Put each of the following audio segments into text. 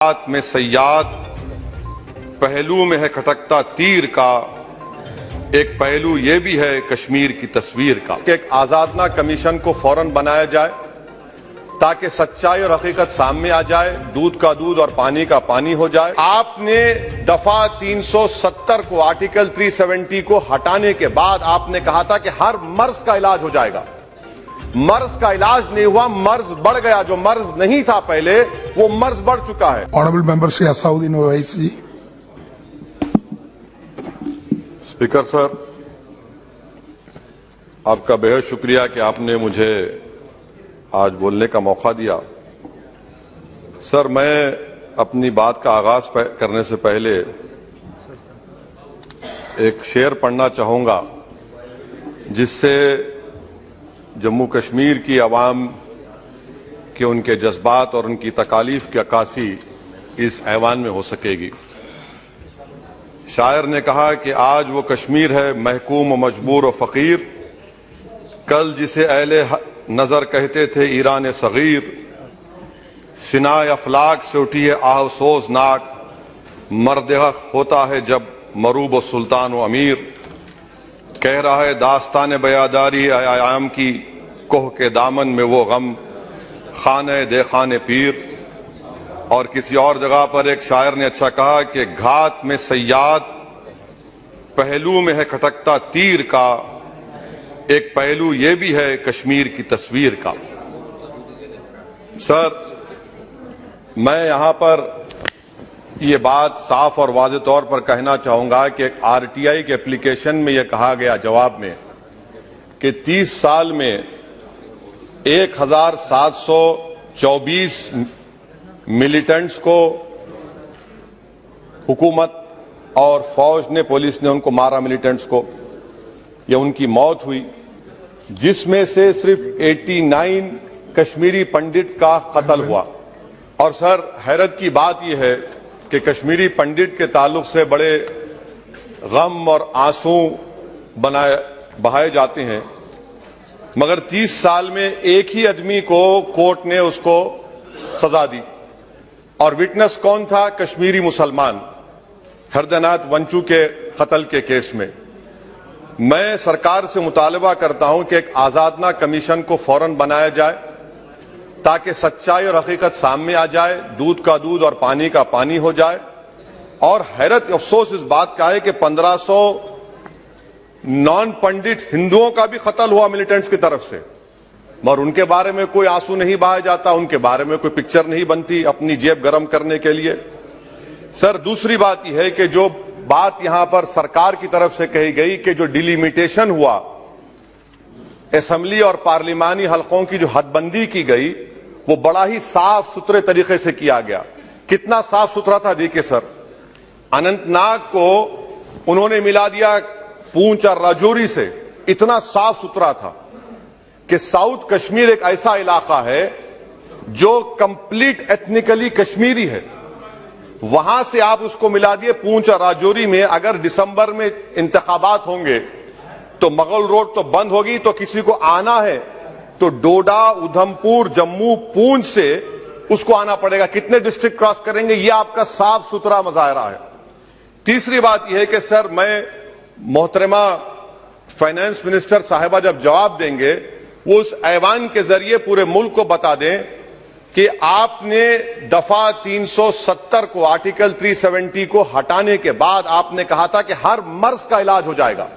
हाथ में सयाद पहलू में है खटकता तीर का, एक पहलू ये भी है कश्मीर की तस्वीर का। एक आजादना कमीशन को फौरन बनाया जाए ताकि सच्चाई और हकीकत सामने आ जाए, दूध का दूध और पानी का पानी हो जाए। आपने दफा 370 को, आर्टिकल 370 को हटाने के बाद आपने कहा था कि हर मर्ज का इलाज हो जाएगा। मर्ज का इलाज नहीं हुआ, मर्ज बढ़ गया। जो मर्ज नहीं था पहले वो मर्ज बढ़ चुका है। Honourable member Shri Asaduddin Owaisi. Speaker sir, आपका बेहद शुक्रिया कि आपने मुझे आज बोलने का मौका दिया। सर, मैं अपनी बात का आगाज करने से पहले एक शेर पढ़ना चाहूंगा जिससे जम्मू कश्मीर की आवाम के उनके जज्बात और उनकी तकालीफ की अक्कासी इस ऐवान में हो सकेगी। शायर ने कहा कि आज वो कश्मीर है महकूम और मजबूर और फकीर, कल जिसे अहले नजर कहते थे ईरान सगीर, सिनाए अफलाक से उठी है आहसोसनाक, मर्द हक होता है जब मरूब व सुल्तान व अमीर, कह रहा है दास्तान बयादारी आयाम की, कोह के दामन में वो गम खाने दे खाने पीर। और किसी और जगह पर एक शायर ने अच्छा कहा कि घात में सयाद पहलू में है खटकता तीर का, एक पहलू ये भी है कश्मीर की तस्वीर का। सर, मैं यहां पर ये बात साफ और वाज़ेह तौर पर कहना चाहूंगा कि एक आरटीआई के एप्लीकेशन में यह कहा गया जवाब में कि 30 साल में 1724 मिलिटेंट्स को हुकूमत और फौज ने, पुलिस ने उनको मारा, मिलिटेंट्स को, या उनकी मौत हुई, जिसमें से सिर्फ 89 कश्मीरी पंडित का कत्ल हुआ। और सर, हैरत की बात यह है कि कश्मीरी पंडित के ताल्लुक से बड़े गम और आंसू बहाए जाते हैं, मगर 30 साल में एक ही आदमी को कोर्ट ने उसको सजा दी। और विटनेस कौन था? कश्मीरी मुसलमान, हरदनाथ वंचू के कत्ल के केस में। मैं सरकार से मुतालबा करता हूं कि एक आजादना कमीशन को फौरन बनाया जाए ताकि सच्चाई और हकीकत सामने आ जाए, दूध का दूध और पानी का पानी हो जाए। और हैरत अफसोस इस बात का है कि 1500 नॉन पंडित हिंदुओं का भी कत्ल हुआ मिलिटेंट्स की तरफ से, मगर उनके बारे में कोई आंसू नहीं बहाया जाता, उनके बारे में कोई पिक्चर नहीं बनती अपनी जेब गर्म करने के लिए। सर, दूसरी बात यह है कि जो बात यहां पर सरकार की तरफ से कही गई कि जो डिलिमिटेशन हुआ, असेंबली और पार्लिमानी हलकों की जो हदबंदी की गई, वो बड़ा ही साफ सुथरे तरीके से किया गया। कितना साफ सुथरा था देखिए सर, अनंतनाग को उन्होंने मिला दिया पूंछ और राजौरी से। इतना साफ सुथरा था कि साउथ कश्मीर एक ऐसा इलाका है जो कंप्लीट एथनिकली कश्मीरी है, वहां से आप उसको मिला दिए पूंछ और राजौरी में। अगर दिसंबर में इंतखाबात होंगे तो मुगल रोड तो बंद होगी, तो किसी को आना है तो डोडा, उधमपुर, जम्मू, पूंछ से उसको आना पड़ेगा। कितने डिस्ट्रिक्ट क्रॉस करेंगे? यह आपका साफ सुथरा मुजाहरा है। तीसरी बात यह है कि सर, मैं मोहतरमा फाइनेंस मिनिस्टर साहिबा जब जवाब देंगे, वो उस ऐवान के जरिए पूरे मुल्क को बता दें कि आपने दफा 370 को, आर्टिकल 370 को हटाने के बाद आपने कहा था कि हर मर्ज का इलाज हो जाएगा।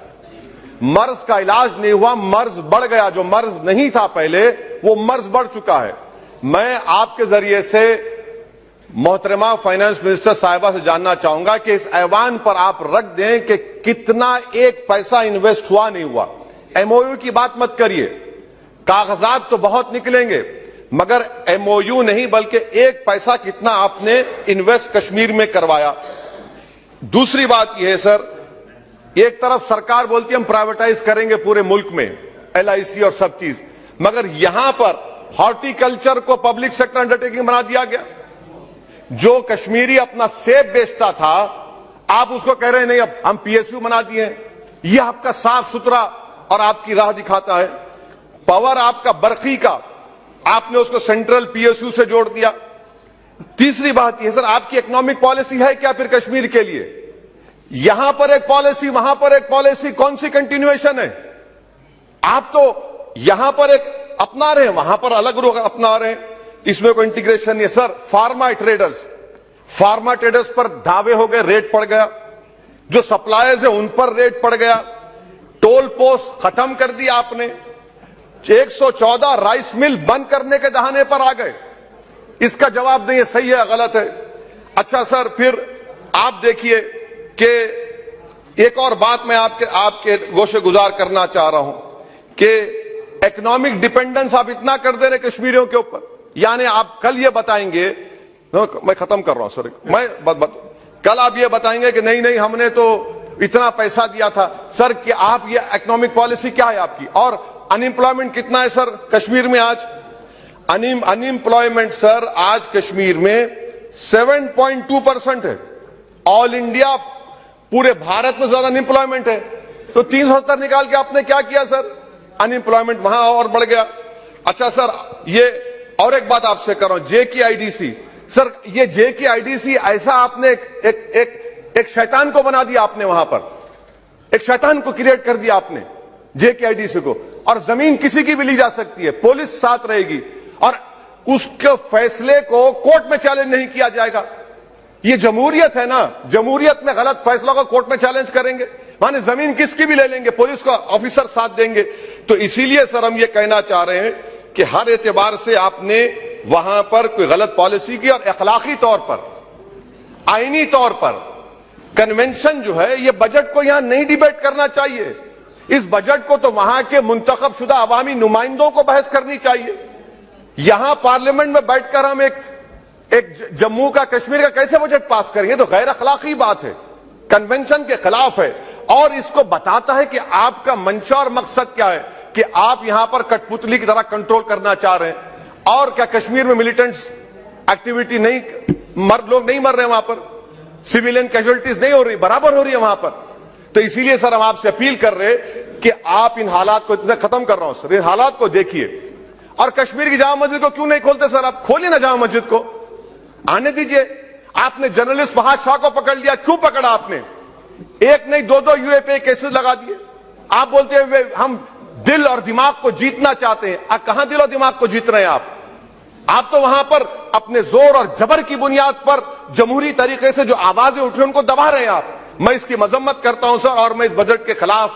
मर्ज का इलाज नहीं हुआ, मर्ज बढ़ गया। जो मर्ज नहीं था पहले वो मर्ज बढ़ चुका है। मैं आपके जरिए से मोहतरमा फाइनेंस मिनिस्टर साहिबा से जानना चाहूंगा कि इस ऐवान पर आप रख दें कि कितना एक पैसा इन्वेस्ट हुआ नहीं हुआ। एमओयू की बात मत करिए, कागजात तो बहुत निकलेंगे, मगर एमओयू नहीं बल्कि एक पैसा कितना आपने इन्वेस्ट कश्मीर में करवाया। दूसरी बात यह है सर, एक तरफ सरकार बोलती है हम प्राइवेटाइज करेंगे पूरे मुल्क में, एलआईसी और सब चीज, मगर यहां पर हॉर्टिकल्चर को पब्लिक सेक्टर अंडरटेकिंग बना दिया गया। जो कश्मीरी अपना सेब बेचता था, आप उसको कह रहे हैं नहीं अब हम पीएसयू बना दिए। यह आपका साफ सुथरा और आपकी राह दिखाता है। पावर आपका बरकी का, आपने उसको सेंट्रल पीएसयू से जोड़ दिया। तीसरी बात यह सर, आपकी इकोनॉमिक पॉलिसी है क्या फिर कश्मीर के लिए? यहां पर एक पॉलिसी, वहां पर एक पॉलिसी, कौन सी कंटिन्यूएशन है? आप तो यहां पर एक अपना रहे हैं, वहां पर अलग लोग अपना रहे हैं, इसमें कोई इंटीग्रेशन नहीं है सर। फार्मा ट्रेडर्स पर दावे हो गए, रेट पड़ गया, जो सप्लायर्स है उन पर रेट पड़ गया, टोल पोस्ट खत्म कर दिया आपने, 114 राइस मिल बंद करने के दहाने पर आ गए। इसका जवाब नहीं है सही है गलत है। अच्छा सर, फिर आप देखिए कि एक और बात मैं आपके गोशे गुजार करना चाह रहा हूं कि इकोनॉमिक डिपेंडेंस आप इतना कर दे रहे कश्मीरियों के ऊपर, यानी आप कल ये बताएंगे, मैं खत्म कर रहा हूं सर, कल आप ये बताएंगे कि नहीं हमने तो इतना पैसा दिया था सर, कि आप ये इकोनॉमिक पॉलिसी क्या है आपकी? और अनएम्प्लॉयमेंट कितना है सर कश्मीर में आज? अनएम्प्लॉयमेंट सर आज कश्मीर में 7.2% है। ऑल इंडिया पूरे भारत में ज्यादा अनएम्प्लॉयमेंट है, तो 370 निकाल के आपने क्या किया सर? अनएम्प्लॉयमेंट वहां और बढ़ गया। अच्छा सर, ये और एक बात आपसे कर रहा हूं, JKIDC सर, ये JKIDC ऐसा आपने एक शैतान को बना दिया आपने, वहां पर एक शैतान को क्रिएट कर दिया आपने JKIDC को, और जमीन किसी की भी ली जा सकती है, पुलिस साथ रहेगी, और उसके फैसले को कोर्ट में चैलेंज नहीं किया जाएगा। ये जमहूरियत है ना, जमहूरियत में गलत फैसलों को कोर्ट में चैलेंज करेंगे, माने जमीन किसकी भी ले लेंगे, पुलिस का ऑफिसर साथ देंगे। तो इसीलिए सर हम ये कहना चाह रहे हैं कि हर एतबार से आपने वहां पर कोई गलत पॉलिसी की, और अखलाकी तौर पर, आईनी तौर पर कन्वेंशन जो है, ये बजट को यहां नहीं डिबेट करना चाहिए। इस बजट को तो वहां के मुंतखब शुदा अवामी नुमाइंदों को बहस करनी चाहिए। यहां पार्लियामेंट में बैठकर हम एक जम्मू का, कश्मीर का कैसे बजट पास करेंगे? तो गैर अखलाकी बात है, कन्वेंशन के खिलाफ है, और इसको बताता है कि आपका मंशा और मकसद क्या है, कि आप यहां पर कठपुतली की तरह कंट्रोल करना चाह रहे हैं। और क्या कश्मीर में मिलिटेंट्स एक्टिविटी नहीं, लोग नहीं मर रहे वहां पर, सिविलियन कैजुअलिटीज नहीं हो रही, बराबर हो रही है वहां पर। तो इसीलिए सर हम आपसे अपील कर रहे कि आप इन हालात को, इतना खत्म कर रहा हूं सर, इन हालात को देखिए। और कश्मीर की जामा मस्जिद को क्यों नहीं खोलते सर? आप खोलिए ना जामा मस्जिद को, आने दीजिए। आपने जर्नलिस्ट फहाद शाह को पकड़ लिया, क्यों पकड़ा आपने? एक नहीं दो UAPA केसेस लगा दिए। आप बोलते हैं हम दिल और दिमाग को जीतना चाहते हैं। आप कहां दिल और दिमाग को जीत रहे हैं? आप तो वहां पर अपने जोर और जबर की बुनियाद पर जमहूरी तरीके से जो आवाजें उठ रही उनको दबा रहे हैं आप। मैं इसकी मजम्मत करता हूं सर, और मैं इस बजट के खिलाफ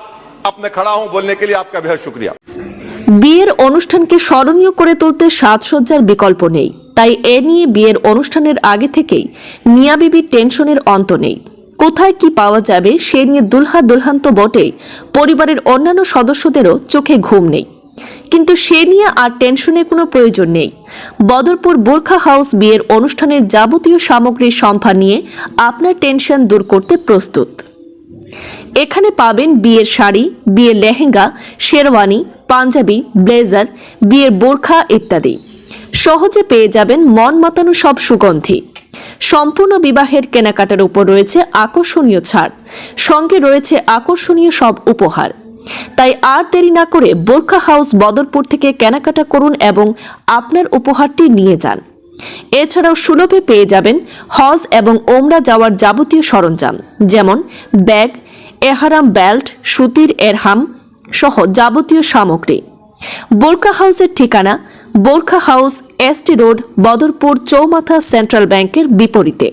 अपने खड़ा हूं। बोलने के लिए आपका बेहद शुक्रिया। বিয়ের অনুষ্ঠানকে স্মরণীয় করে তুলতে সাজসজ্জার বিকল্প নেই, তাই এ নিয়ে বিয়ের অনুষ্ঠানের আগে থেকেই মিয়া বিবির টেনশনের অন্ত নেই। কোথায় কি পাওয়া যাবে সে নিয়ে দুলহা দুলহান তো বটেই, পরিবারের অন্যান্য সদস্যদেরও চোখে ঘুম নেই। কিন্তু সে নিয়ে আর টেনশনের কোনো প্রয়োজন নেই। বদরপুর বোরখা হাউস বিয়ের অনুষ্ঠানের যাবতীয় সামগ্রীর সম্ভার নিয়ে আপনার টেনশন দূর করতে প্রস্তুত। এখানে পাবেন বিয়ের শাড়ি, বিয়ের লেহেঙ্গা, শেরওয়ানি, পাঞ্জাবি, ব্লেজার, বিয়ের বোরখা ইত্যাদি। সহজে পেয়ে যাবেন মন মাতানো সব সুগন্ধি। সম্পূর্ণ বিবাহের কেনাকাটার উপর রয়েছে আকর্ষণীয় ছাড়, সঙ্গে রয়েছে আকর্ষণীয় সব উপহার। তাই আর দেরি না করে বোরখা হাউস বদরপুর থেকে কেনাকাটা করুন এবং আপনার উপহারটি নিয়ে যান। এছাড়াও সুলভে পেয়ে যাবেন হজ এবং ওমরা যাওয়ার যাবতীয় সরঞ্জাম, যেমন ব্যাগ, এহারাম বেল্ট, সুতির এরহাম সহ যাবতীয় সামগ্রী। বোরখা হাউসের ঠিকানা বোরখা হাউস, ST রোড, বদরপুর, চৌমাথা, সেন্ট্রাল ব্যাংকের বিপরীতে।